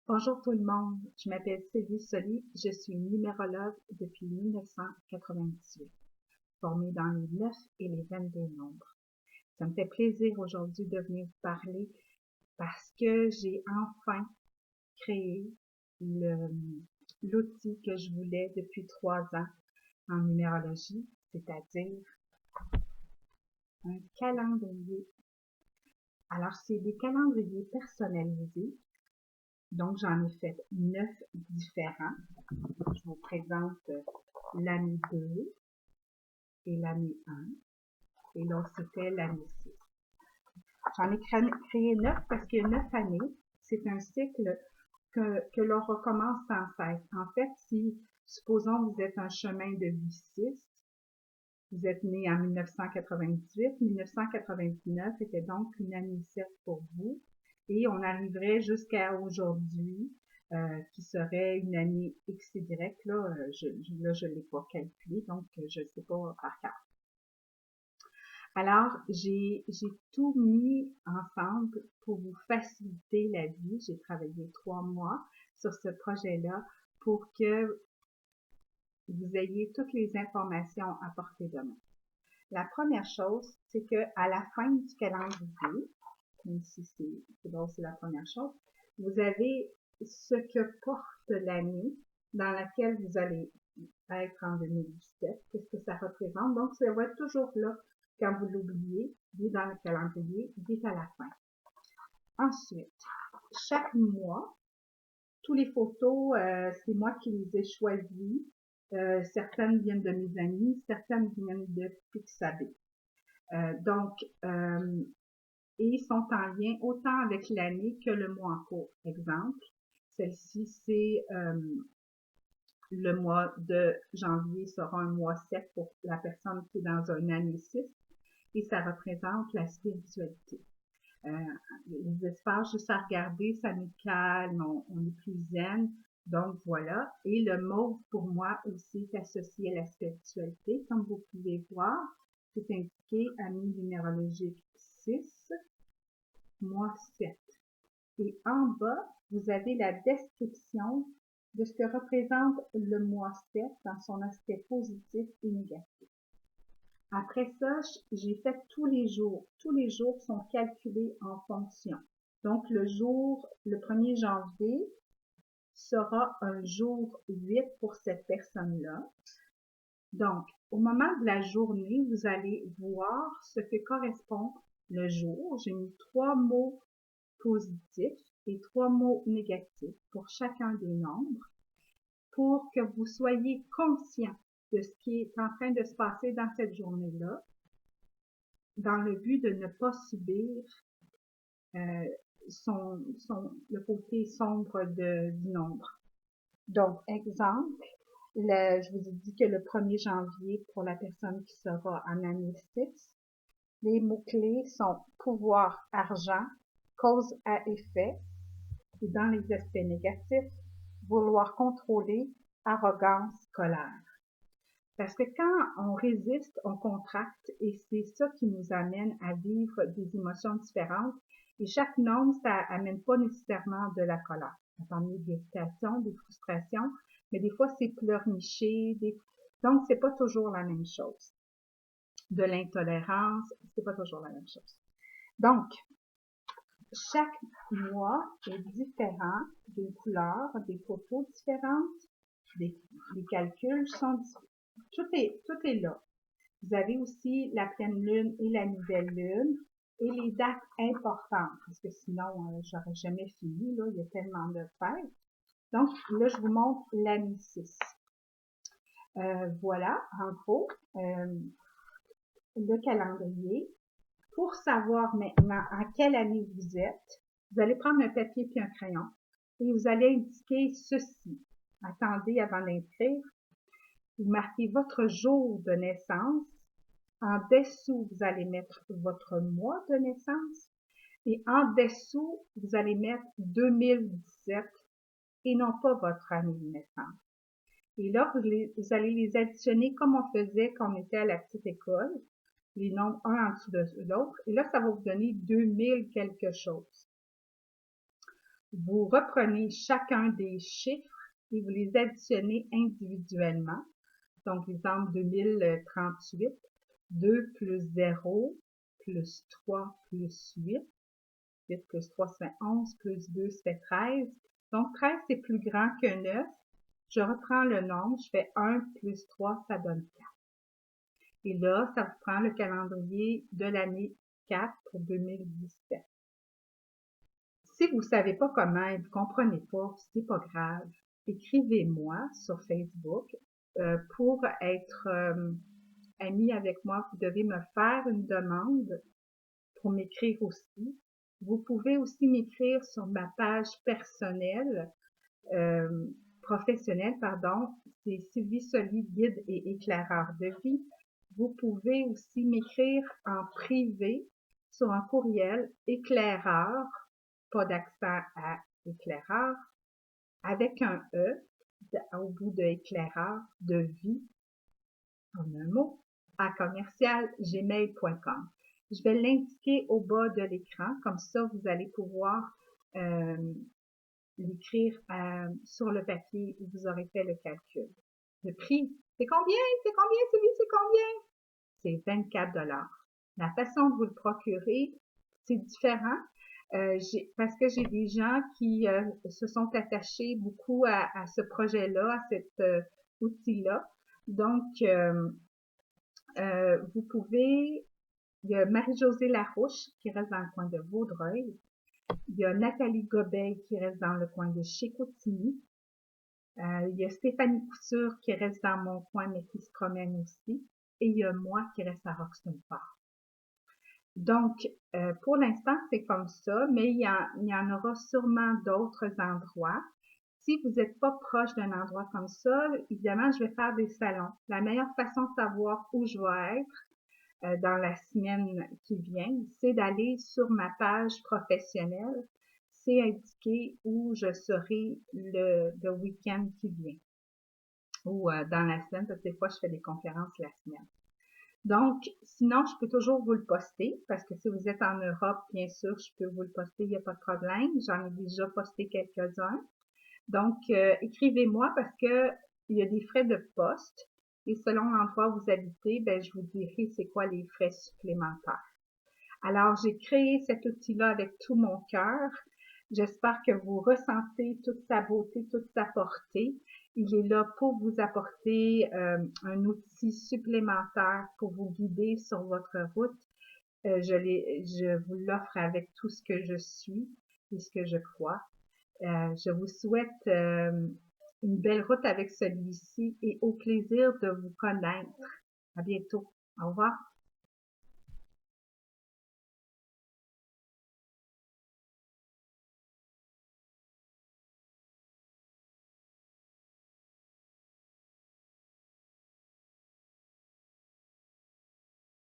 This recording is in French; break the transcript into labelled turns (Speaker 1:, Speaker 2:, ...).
Speaker 1: Bonjour tout le monde, je m'appelle Sylvie Soli, je suis numérologue depuis 1998, formée dans les 9 et les 22 nombres. Ça me fait plaisir aujourd'hui de venir vous parler parce que j'ai enfin créé l'outil que je voulais depuis 3 ans en numérologie, c'est-à-dire un calendrier. Alors, c'est des calendriers personnalisés. Donc, j'en ai fait 9 différents. Je vous présente l'année 2 et l'année 1. Et l'autre, c'était l'année 6. J'en ai créé 9 parce que 9 années, c'est un cycle que l'on recommence sans cesse. En fait, si, supposons, vous êtes un chemin de vie 6, vous êtes né en 1998, 1999 était donc une année 7 pour vous, et on arriverait jusqu'à aujourd'hui, qui serait une année XY. Là, je ne l'ai pas calculé, donc je ne sais pas par cœur. Alors, j'ai tout mis ensemble pour vous faciliter la vie. J'ai travaillé 3 mois sur ce projet-là pour que vous ayez toutes les informations à portée de main. La première chose, c'est que à la fin du calendrier, même si c'est bon, c'est la première chose, vous avez ce que porte l'année dans laquelle vous allez être en 2017, qu'est-ce que ça représente. Donc, ça va être toujours là quand vous l'oubliez, il est dans le calendrier, il est à la fin. Ensuite, chaque mois, toutes les photos, c'est moi qui les ai choisies. Certaines viennent de mes amis, certaines viennent de Pixabay. Et sont en lien autant avec l'année que le mois en cours. Exemple, celle-ci, c'est le mois de janvier sera un mois 7 pour la personne qui est dans un année 6 et ça représente la spiritualité. Les espaces juste à regarder, ça nous calme, on est plus zen. Donc voilà. Et le mauve pour moi aussi est associé à la spiritualité. Comme vous pouvez voir, c'est indiqué ami numérologique 6, mois 7. Et en bas, vous avez la description de ce que représente le mois 7 dans son aspect positif et négatif. Après ça, j'ai fait tous les jours. Tous les jours sont calculés en fonction. Donc, le 1er janvier sera un jour 8 pour cette personne-là. Donc, au moment de la journée, vous allez voir ce que correspond le jour. J'ai mis 3 mots positifs et 3 mots négatifs pour chacun des nombres pour que vous soyez conscient de ce qui est en train de se passer dans cette journée-là, dans le but de ne pas subir le côté sombre du nombre. Donc, exemple, je vous ai dit que le 1er janvier, pour la personne qui sera en année 6, les mots-clés sont pouvoir, argent, cause à effet, et dans les aspects négatifs, vouloir contrôler, arrogance, colère. Parce que quand on résiste, on contracte et c'est ça qui nous amène à vivre des émotions différentes. Et chaque nombre, ça amène pas nécessairement de la colère. Ça peut amener des irritations, des frustrations, mais des fois c'est pleurnicher. Donc c'est pas toujours la même chose. De l'intolérance, c'est pas toujours la même chose. Donc, chaque mois est différent, d'une couleur, des photos différentes, les calculs sont différents. Tout est là. Vous avez aussi la pleine lune et la nouvelle lune et les dates importantes, parce que sinon, j'aurais jamais fini, là, il y a tellement de fêtes. Donc, là, je vous montre l'année 6. Voilà, en gros, le calendrier. Pour savoir maintenant en quelle année vous êtes, vous allez prendre un papier puis un crayon et vous allez indiquer ceci. Attendez avant d'écrire. Vous marquez votre jour de naissance. En dessous, vous allez mettre votre mois de naissance. Et en dessous, vous allez mettre 2017 et non pas votre année de naissance. Et là, vous allez les additionner comme on faisait quand on était à la petite école. Les nombres un en dessous de l'autre. Et là, ça va vous donner 2000 quelque chose. Vous reprenez chacun des chiffres et vous les additionnez individuellement. Donc, exemple 2038, 2 plus 0 plus 3 plus 8. 8 plus 3, ça fait 11, plus 2, ça fait 13. Donc, 13, c'est plus grand que 9. Je reprends le nombre, je fais 1 plus 3, ça donne 4. Et là, ça vous prend le calendrier de l'année 4 pour 2017. Si vous ne savez pas comment et vous ne comprenez pas, c'est pas grave. Écrivez-moi sur Facebook. Pour être ami avec moi, vous devez me faire une demande pour m'écrire aussi. Vous pouvez aussi m'écrire sur ma page personnelle, professionnelle, pardon. C'est Sylvie Soli, guide et éclaireur de vie. Vous pouvez aussi m'écrire en privé sur un courriel éclaireur, pas d'accent à éclaireur, avec un E au bout de éclaireur de vie, en un mot, à commercial-gmail.com. Je vais l'indiquer au bas de l'écran, comme ça vous allez pouvoir l'écrire sur le papier où vous aurez fait le calcul. Le prix, c'est combien? C'est combien, Sylvie? C'est combien? C'est 24 $. La façon de vous le procurer, c'est différent. Parce que j'ai des gens qui se sont attachés beaucoup à ce projet-là, à cet outil-là. Donc, vous pouvez, il y a Marie-Josée Larouche qui reste dans le coin de Vaudreuil. Il y a Nathalie Gobeil qui reste dans le coin de Chicoutimi. Il y a Stéphanie Couture qui reste dans mon coin mais qui se promène aussi. Et il y a moi qui reste à Roxton Park. Donc, pour l'instant, c'est comme ça, mais il y en aura sûrement d'autres endroits. Si vous n'êtes pas proche d'un endroit comme ça, évidemment, je vais faire des salons. La meilleure façon de savoir où je vais être dans la semaine qui vient, c'est d'aller sur ma page professionnelle. C'est indiqué où je serai le week-end qui vient. Ou dans la semaine, parce que des fois, je fais des conférences la semaine. Donc, sinon, je peux toujours vous le poster, parce que si vous êtes en Europe, bien sûr, je peux vous le poster, il n'y a pas de problème. J'en ai déjà posté quelques-uns. Donc, écrivez-moi parce que il y a des frais de poste. Et selon l'endroit où vous habitez, ben, je vous dirai c'est quoi les frais supplémentaires. Alors, j'ai créé cet outil-là avec tout mon cœur. J'espère que vous ressentez toute sa beauté, toute sa portée. Il est là pour vous apporter un outil supplémentaire pour vous guider sur votre route. Je vous l'offre avec tout ce que je suis et ce que je crois. Je vous souhaite une belle route avec celui-ci et au plaisir de vous connaître. À bientôt. Au revoir.